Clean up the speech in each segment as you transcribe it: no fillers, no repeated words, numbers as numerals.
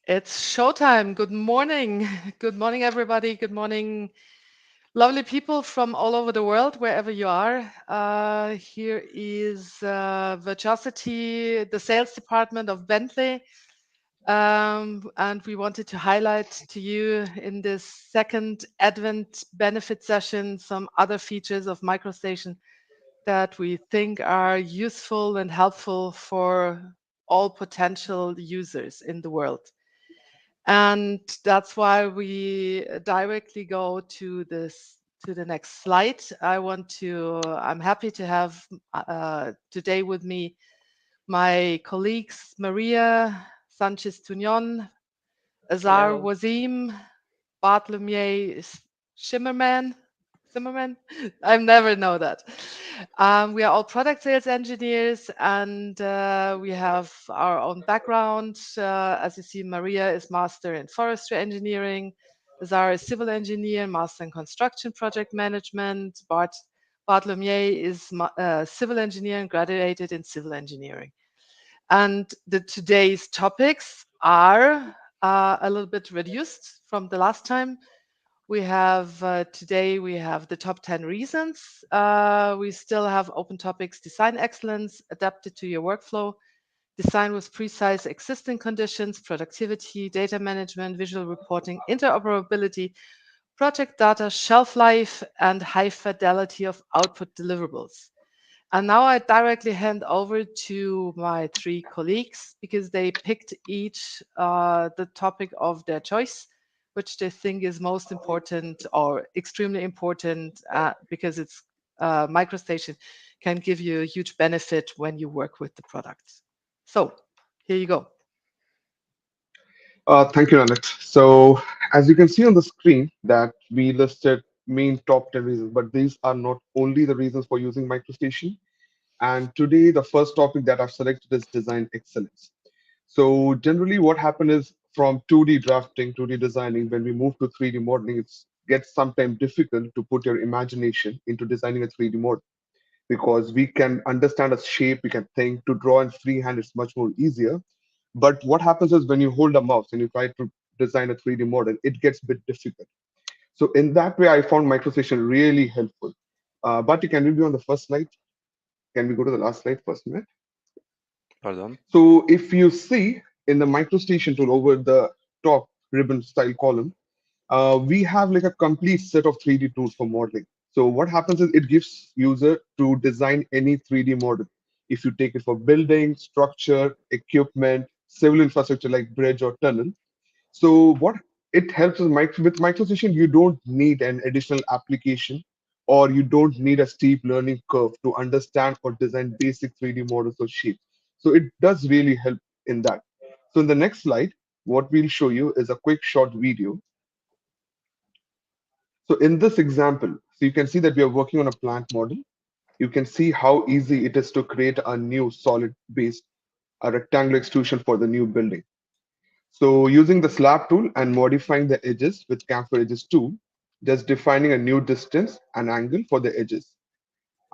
It's showtime. Good morning. Good morning, everybody. Good morning, lovely people from all over the world, wherever you are. Here is Virtuosity, the sales department of Bentley. And we wanted to highlight to you in this second Advent benefit session some other features of MicroStation that we think are useful and helpful for all potential users in the world. And that's why we directly go to the next slide. I'm happy to have today with me my colleagues Maria Sanchez Tunion, Azar Hello. Wazim, Bartlomier Zimmerman. I never know that. We are all product sales engineers, and we have our own background. As you see, Maria is master in forestry engineering. Zara is civil engineer, master in construction project management. Bartlomier is civil engineer and graduated in civil engineering. And today's topics are a little bit reduced from the last time. We have today we have the top 10 reasons. We still have open topics: design excellence, adapted to your workflow, design with precise existing conditions, productivity, data management, visual reporting, interoperability, project data, shelf life, and high fidelity of output deliverables. And now I directly hand over to my three colleagues because they picked each the topic of their choice, which they think is most important or extremely important because it's MicroStation can give you a huge benefit when you work with the product. So here you go. Thank you, Annette. So, as you can see on the screen, that we listed main top 10 reasons, but these are not only the reasons for using MicroStation. And today, the first topic that I've selected is design excellence. So, generally, what happened is from 2D drafting, 2D designing, when we move to 3D modeling, it gets sometimes difficult to put your imagination into designing a 3D model because we can understand a shape, we can think. To draw in freehand, it's much more easier. But what happens is when you hold a mouse and you try to design a 3D model, it gets a bit difficult. So in that way, I found MicroStation really helpful. But can we be on the first slide? Can we go to the last slide first, minute? Pardon? So if you see in the MicroStation tool over the top ribbon style column, we have like a complete set of 3D tools for modeling. So what happens is it gives user to design any 3D model. If you take it for building, structure, equipment, civil infrastructure like bridge or tunnel. So what it helps is with MicroStation, you don't need an additional application or you don't need a steep learning curve to understand or design basic 3D models or shapes. So it does really help in that. So in the next slide, what we'll show you is a quick short video. So in this example, so you can see that we are working on a plant model. You can see how easy it is to create a new solid base, a rectangular extrusion for the new building. So using the slab tool and modifying the edges with chamfer edges tool, just defining a new distance and angle for the edges.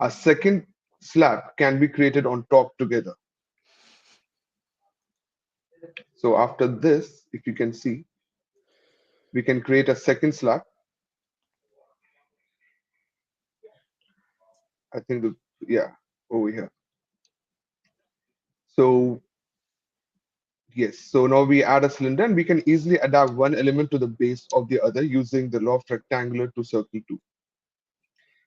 A second slab can be created on top together. So after this, if you can see, we can create a second slab. I think, yeah, over here. So yes, so now we add a cylinder and we can easily adapt one element to the base of the other using the law of rectangular to circle tool.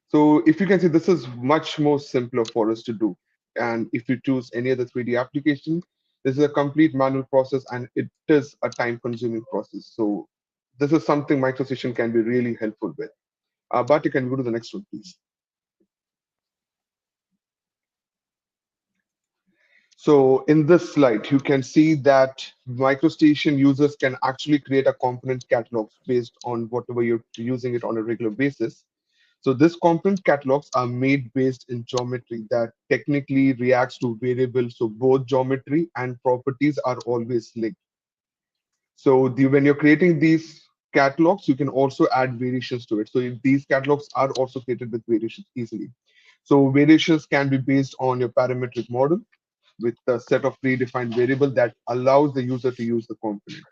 So if you can see, this is much more simpler for us to do. And if you choose any other 3D application, this is a complete manual process and it is a time consuming process. So this is something MicroStation can be really helpful with. But you can go to the next one, please. So in this slide, you can see that MicroStation users can actually create a component catalog based on whatever you're using it on a regular basis. So this component catalogs are made based in geometry that technically reacts to variables. So both geometry and properties are always linked. So when you're creating these catalogs, you can also add variations to it. So these catalogs are also created with variations easily. So variations can be based on your parametric model with a set of predefined variable that allows the user to use the component.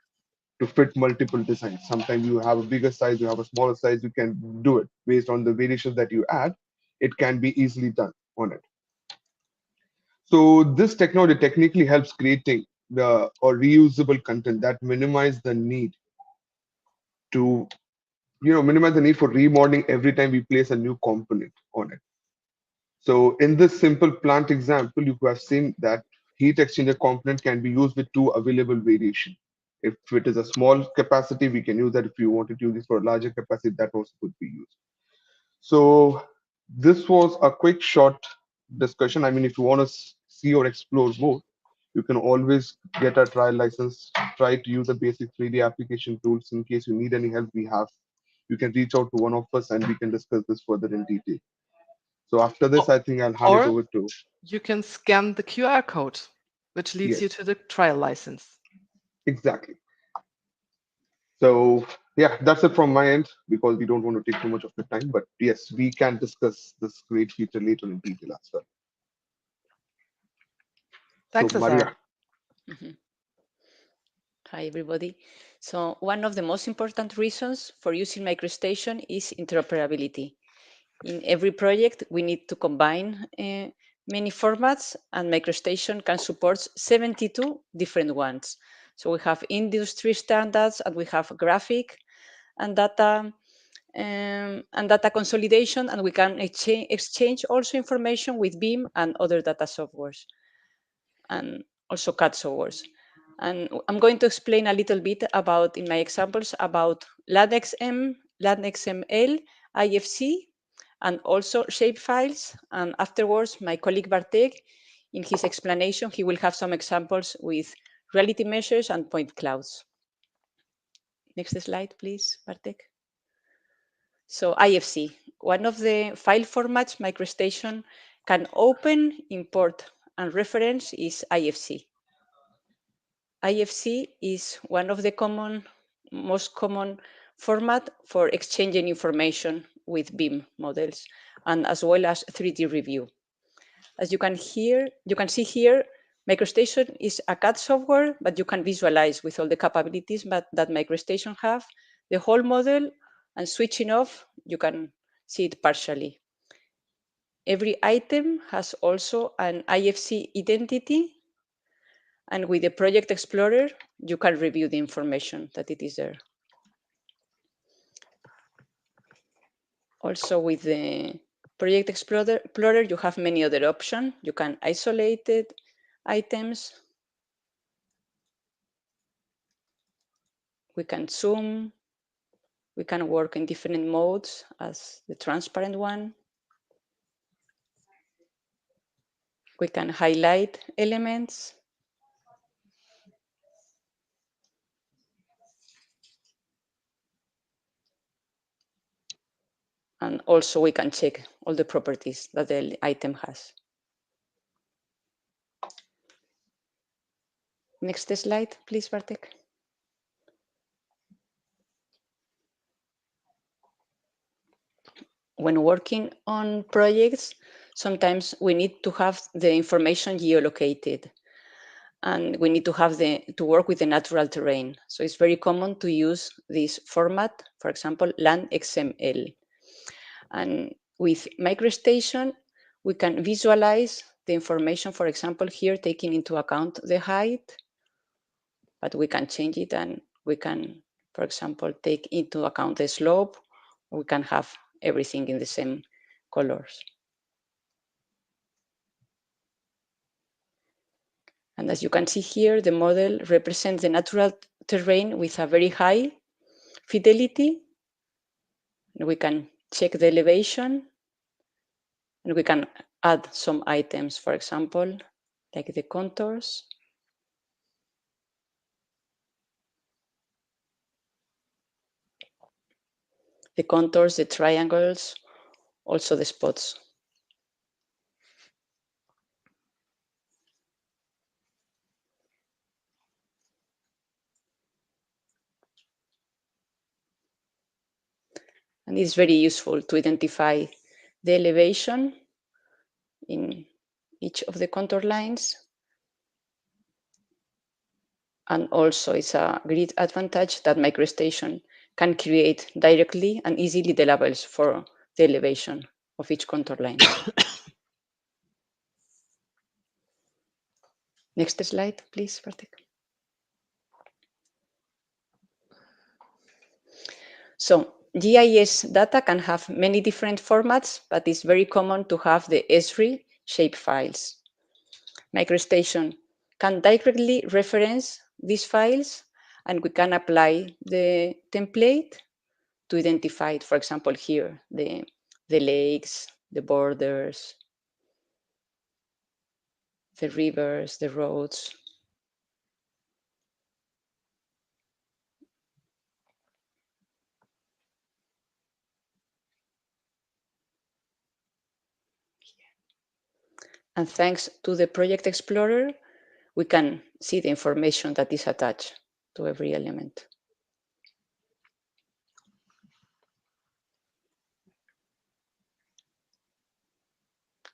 to fit multiple designs. Sometimes you have a bigger size, you have a smaller size, you can do it based on the variations that you add. It can be easily done on it. So this technology technically helps creating the or reusable content that minimize the need to minimize the need for remodeling every time we place a new component on it. So in this simple plant example, you have seen that heat exchanger component can be used with two available variation. If it is a small capacity, we can use that. If you wanted to use this for a larger capacity, that also could be used. So this was a quick short discussion. I mean, if you want to see or explore more, you can always get a trial license, try to use the basic 3D application tools. In case you need any help, we have. You can reach out to one of us and we can discuss this further in detail. So after this, O- I think I'll hand it Or over to, you can scan the QR code, which leads you yes, to the trial license. exactly. So yeah, that's it from my end because we don't want to take too much of the time. But yes, we can discuss this great feature later in detail as well. So Thanks, Azar. Maria, Mhm. Hi, everybody. So one of the most important reasons for using MicroStation is interoperability. In every project, we need to combine many formats, and MicroStation can support 72 different ones. So we have industry standards, and we have graphic and data consolidation, and we can exchange also information with BIM and other data softwares, and also CAD softwares. And I'm going to explain a little bit about, in my examples, about LATXM, LATXML, IFC, and also shapefiles. And afterwards, my colleague Bartek, in his explanation, he will have some examples with reality measures and point clouds. Next slide, please, Bartek. So IFC, one of the file formats MicroStation can open, import, and reference is IFC. IFC is one of the most common format for exchanging information with BIM models, and as well as 3D review. As you can see here, MicroStation is a CAD software, but you can visualize with all the capabilities that MicroStation have the whole model, and switching off, you can see it partially. Every item has also an IFC identity, and with the Project Explorer, you can review the information that it is there. Also, with the Project Explorer, you have many other options. You can isolate it, items. We can zoom. We can work in different modes as the transparent one. We can highlight elements. And also we can check all the properties that the item has. Next slide, please, Bartek. When working on projects, sometimes we need to have the information geolocated, and we need to have to work with the natural terrain. So it's very common to use this format, for example, land XML. And with MicroStation, we can visualize the information, for example, here taking into account the height, but we can change it, and we can, for example, take into account the slope. We can have everything in the same colors. And as you can see here, the model represents the natural terrain with a very high fidelity. We can check the elevation, and we can add some items, for example, like the contours. The contours, the triangles, also the spots. And it's very useful to identify the elevation in each of the contour lines. And also it's a great advantage that MicroStation can create directly and easily the levels for the elevation of each contour line. Next slide, please, Bartek. So GIS data can have many different formats, but it's very common to have the Esri shape files. MicroStation can directly reference these files, and we can apply the template to identify, for example, here, the lakes, the borders, the rivers, the roads. And thanks to the Project Explorer, we can see the information that is attached to every element.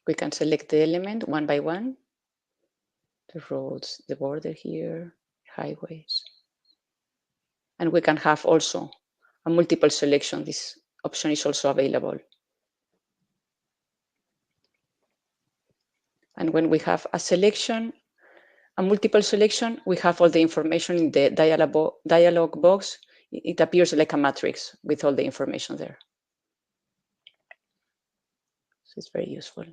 We can select the element one by one, the roads, the border here, highways. And we can have also a multiple selection. This option is also available. And when we have a selection, a multiple selection, we have all the information in the dialog box. It appears like a matrix with all the information there. So it's very useful.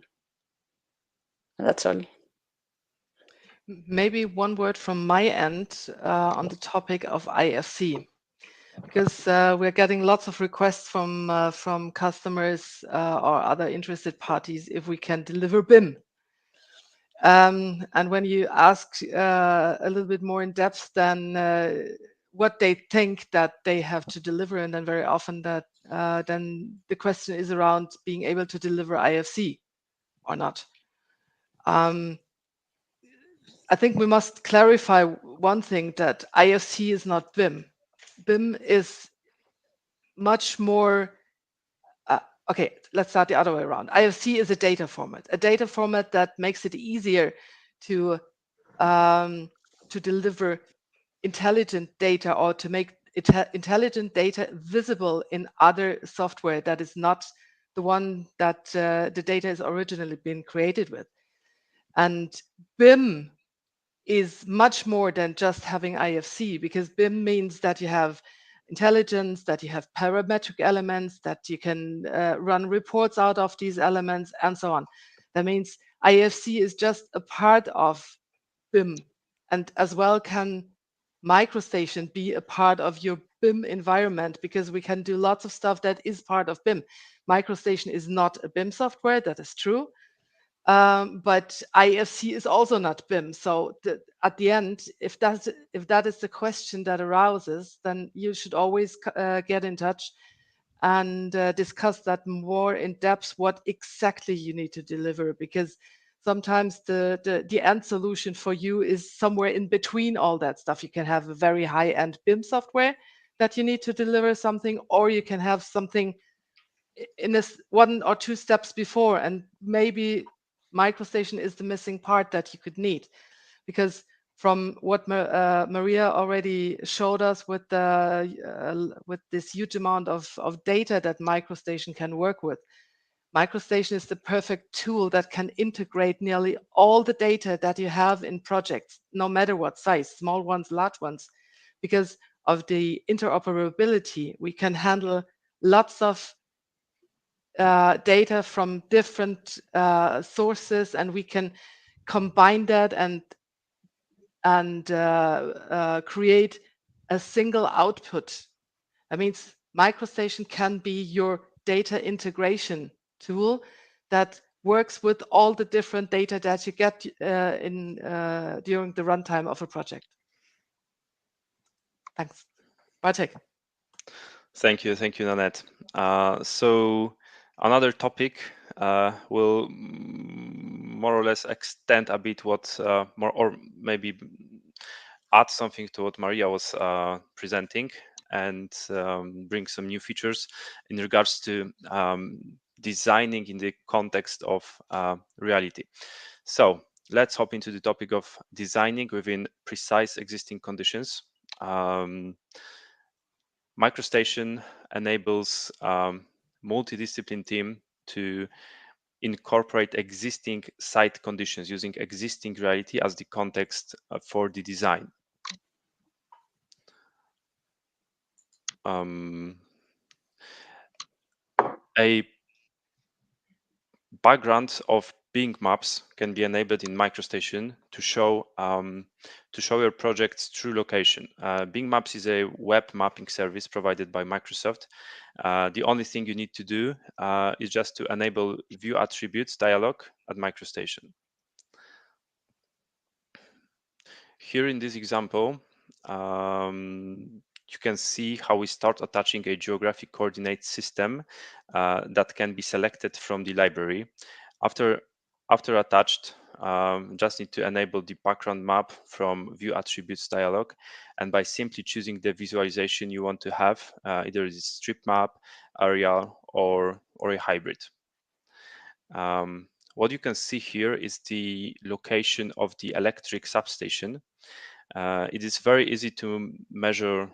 And that's all. Maybe one word from my end on the topic of IFC, because we're getting lots of requests from customers or other interested parties if we can deliver BIM. And when you ask a little bit more in depth, then what they think that they have to deliver, and then very often that then the question is around being able to deliver IFC or not. I think we must clarify one thing, that IFC is not BIM. BIM is much more, okay, let's start the other way around. IFC is a data format that makes it easier to deliver intelligent data, or to make intelligent data visible in other software that is not the one that the data is originally been created with. And BIM is much more than just having IFC, because BIM means that you have intelligence, that you have parametric elements, that you can run reports out of these elements, and so on. That means IFC is just a part of BIM, and as well can MicroStation be a part of your BIM environment, because we can do lots of stuff that is part of BIM. MicroStation is not a BIM software, that is true. But IFC is also not BIM. So at the end, if that is the question that arises, then you should always get in touch and discuss that more in depth, what exactly you need to deliver, because sometimes the end solution for you is somewhere in between all that stuff. You can have a very high-end BIM software that you need to deliver something, or you can have something in this one or two steps before, and maybe MicroStation is the missing part that you could need, because from what Maria already showed us with this huge amount of data that MicroStation can work with, MicroStation is the perfect tool that can integrate nearly all the data that you have in projects, no matter what size, small ones, large ones, because of the interoperability. We can handle lots of data from different sources, and we can combine that and create a single output. That means MicroStation can be your data integration tool that works with all the different data that you get during the runtime of a project. Thanks. Bartek. Thank you, Nanette. So another topic will more or less extend a bit what more, or maybe add something to what Maria was presenting, and bring some new features in regards to designing in the context of reality. So let's hop into the topic of designing within precise existing conditions. MicroStation enables multidiscipline team to incorporate existing site conditions using existing reality as the context for the design. A background of Bing Maps can be enabled in MicroStation to show your project's true location. Bing Maps is a web mapping service provided by Microsoft. The only thing you need to do is just to enable view attributes dialog at MicroStation. Here in this example, you can see how we start attaching a geographic coordinate system that can be selected from the library. After attached, just need to enable the background map from view attributes dialog, and by simply choosing the visualization you want to have, either it's strip map, area, or a hybrid. What you can see here is the location of the electric substation. It is very easy to measure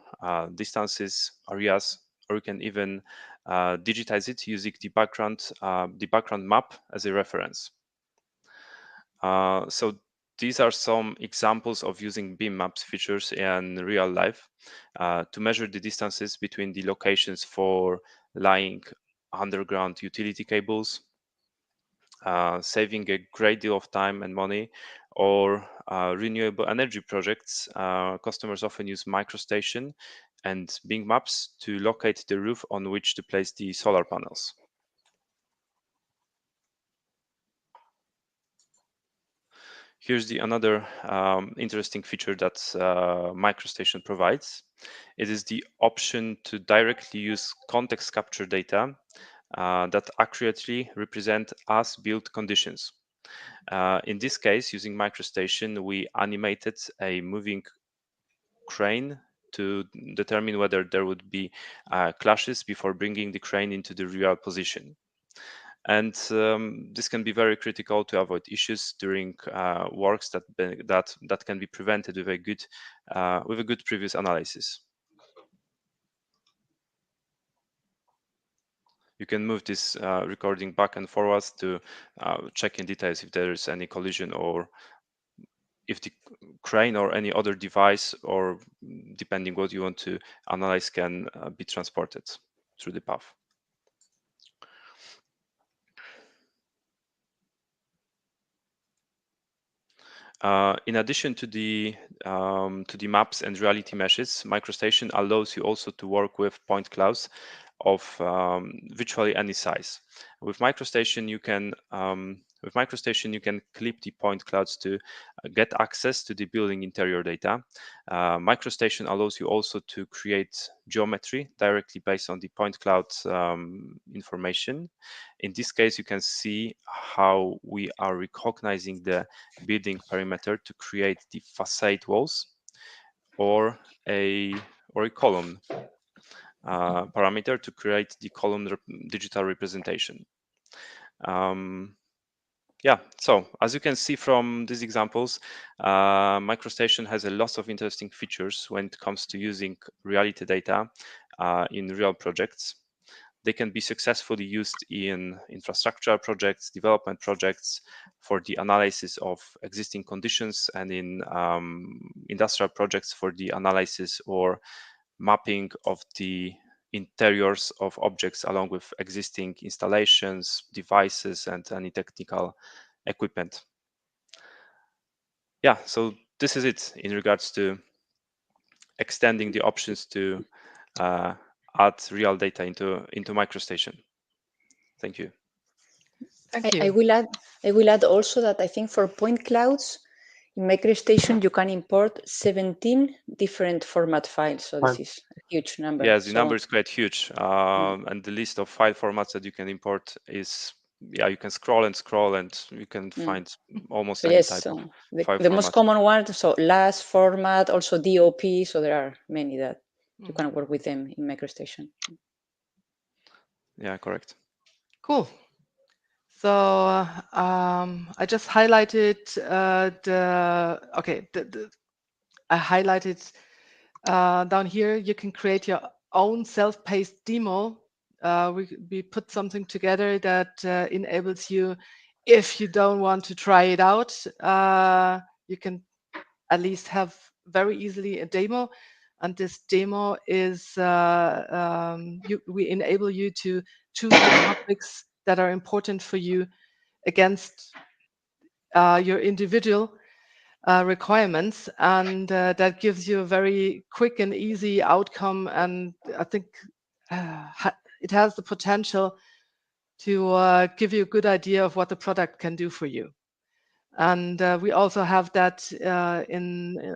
distances, areas, or you can even digitize it using the background map as a reference. So these are some examples of using beam maps features in real life to measure the distances between the locations for lying underground utility cables, saving a great deal of time and money, or renewable energy projects. Customers often use MicroStation and Bing Maps to locate the roof on which to place the solar panels. Here's another interesting feature that MicroStation provides. It is the option to directly use context capture data that accurately represent as-built conditions. In this case, using MicroStation, we animated a moving crane to determine whether there would be clashes before bringing the crane into the real position. And this can be very critical to avoid issues during works that can be prevented with a good previous analysis. You can move this recording back and forwards to check in details if there is any collision, or if the crane or any other device, or depending what you want to analyze, can be transported through the path. In addition to the maps and reality meshes, MicroStation allows you also to work with point clouds of virtually any size. With MicroStation, you can clip the point clouds to get access to the building interior data. MicroStation allows you also to create geometry directly based on the point cloud information. In this case, you can see how we are recognizing the building perimeter to create the facade walls, or a column parameter to create the column digital representation. Yeah, so as you can see from these examples, MicroStation has a lot of interesting features when it comes to using reality data in real projects. They can be successfully used in infrastructure projects, development projects, for the analysis of existing conditions, and in industrial projects for the analysis or mapping of the interiors of objects along with existing installations, devices, and any technical equipment. Yeah, so this is it in regards to extending the options to add real data into MicroStation. Thank you. Thank I you. will add also that I think for point clouds in MicroStation you can import 17 different format files. So this Fine. is a huge number. Yes, the So number is quite huge, and the list of file formats that you can import is, yeah, you can scroll and scroll, and you can find almost so any yes, type so of file the most format. common one, so LAS format, also DOP. So there are many that you can Mhm. work with them in MicroStation. Yeah, correct. Cool. So I just highlighted I highlighted down here. You can create your own self-paced demo. We put something together that enables you, if you don't want to try it out, you can at least have very easily a demo. And this demo is we enable you to choose the topics that are important for you against your individual requirements, and that gives you a very quick and easy outcome. And I think it has the potential to give you a good idea of what the product can do for you. And we also have that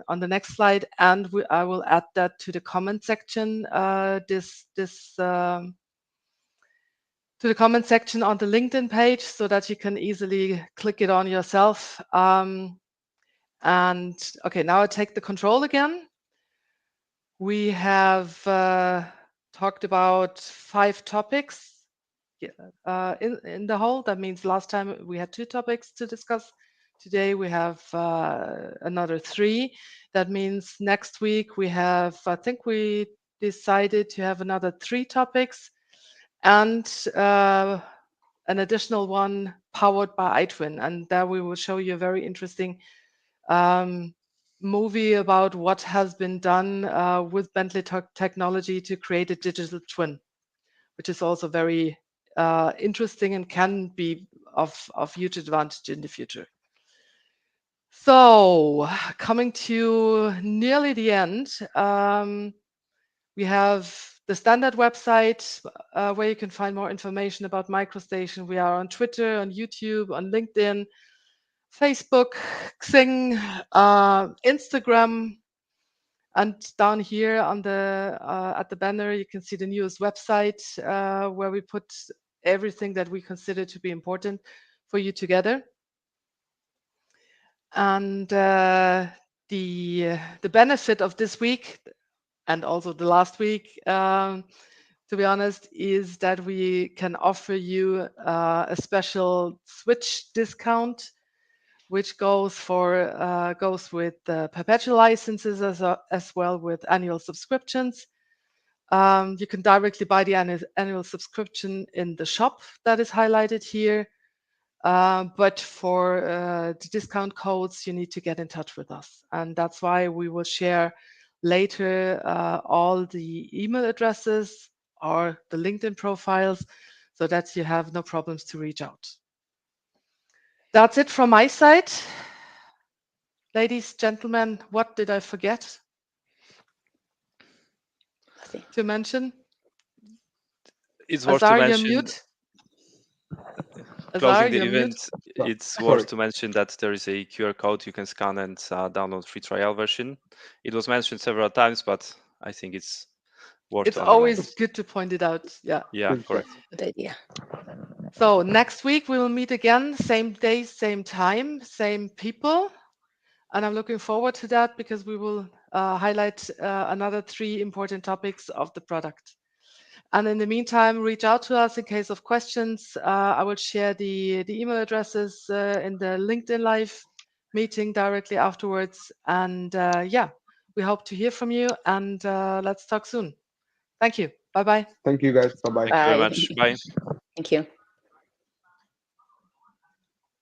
on the next slide, and I will add that to the comment section. To the comment section on the LinkedIn page, so that you can easily click it on yourself. And okay, now I take the control again. We have talked about 5 topics in the whole. That means last time we had 2 topics to discuss. Today we have another 3. That means next week we have, I think we decided to have another 3 topics, and an additional one powered by iTwin. And there we will show you a very interesting movie about what has been done with Bentley technology to create a digital twin, which is also very interesting and can be of huge advantage in the future. So coming to nearly the end, we have the standard website where you can find more information about MicroStation. We are on Twitter, on YouTube, on LinkedIn, Facebook, Xing, Instagram, and down here on the at the banner you can see the newest website where we put everything that we consider to be important for you together. And the benefit of this week and also the last week, to be honest, is that we can offer you a special switch discount, which goes with perpetual licenses as well with annual subscriptions. You can directly buy the annual subscription in the shop that is highlighted here. But for the discount codes, you need to get in touch with us. And that's why we will share later all the email addresses or the LinkedIn profiles, so that you have no problems to reach out. That's it from my side. Ladies, gentlemen, what did I forget to mention? It's worth to Azar, you're mention, mute. closing Azar, the you're mute. event, it's Sorry. worth to mention that there is a QR code you can scan and download free trial version. It was mentioned several times, but I think it's worth It's to underline always it. good to point it out. Yeah. Yeah, Exactly. correct. Good idea. So next week we will meet again, same day, same time, same people. And I'm looking forward to that because we will highlight another 3 important topics of the product. And in the meantime, reach out to us in case of questions. I will share the email addresses in the LinkedIn Live meeting directly afterwards. And yeah, we hope to hear from you, and let's talk soon. Thank you. Bye-bye. Thank you, guys. Bye bye. Thank you very Bye. much. Bye. Thank you.